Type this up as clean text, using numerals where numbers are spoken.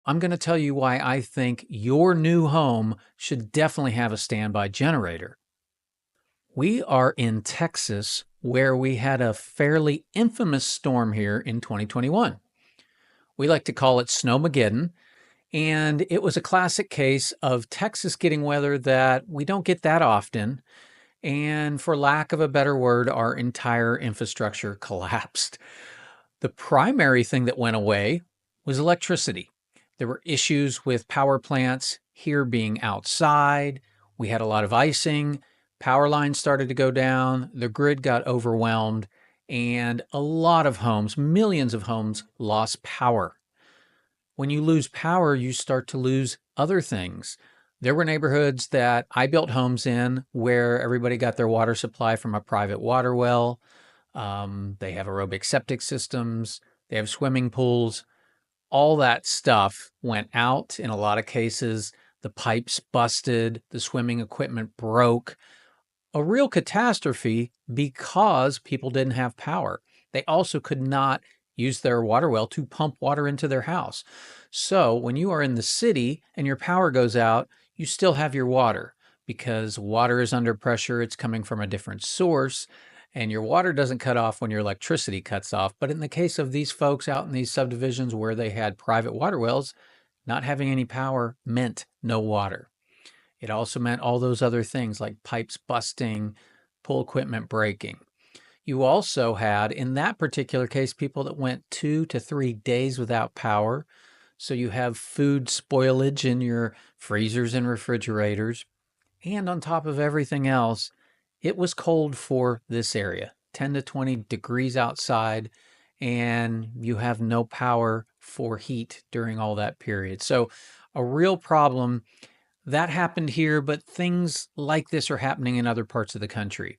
I'm going to tell you why I think your new home should definitely have a standby generator. We are in Texas, where we had a fairly infamous storm here in 2021. We like to call it Snowmageddon, and it was a classic case of Texas getting weather that we don't get that often. And for lack of a better word, our entire infrastructure collapsed. The primary thing that went away was electricity. There were issues with power plants here being outside. We had a lot of icing. Power lines started to go down. The grid got overwhelmed. And a lot of homes, millions of homes, lost power. When you lose power, you start to lose other things. There were neighborhoods that I built homes in where everybody got their water supply from a private water well. They have aerobic septic systems. They have swimming pools. All that stuff went out in a lot of cases. The pipes busted. The swimming equipment broke. A real catastrophe because people didn't have power. They also could not use their water well to pump water into their house. So when you are in the city and your power goes out, you still have your water because water is under pressure. It's coming from a different source, and your water doesn't cut off when your electricity cuts off. But in the case of these folks out in these subdivisions where they had private water wells, not having any power meant no water. It also meant all those other things like pipes busting, pool equipment breaking. You also had, in that particular case, people that went 2 to 3 days without power. So you have food spoilage in your freezers and refrigerators. And on top of everything else, it was cold for this area, 10 to 20 degrees outside, and you have no power for heat during all that period. So a real problem. That happened here, but things like this are happening in other parts of the country.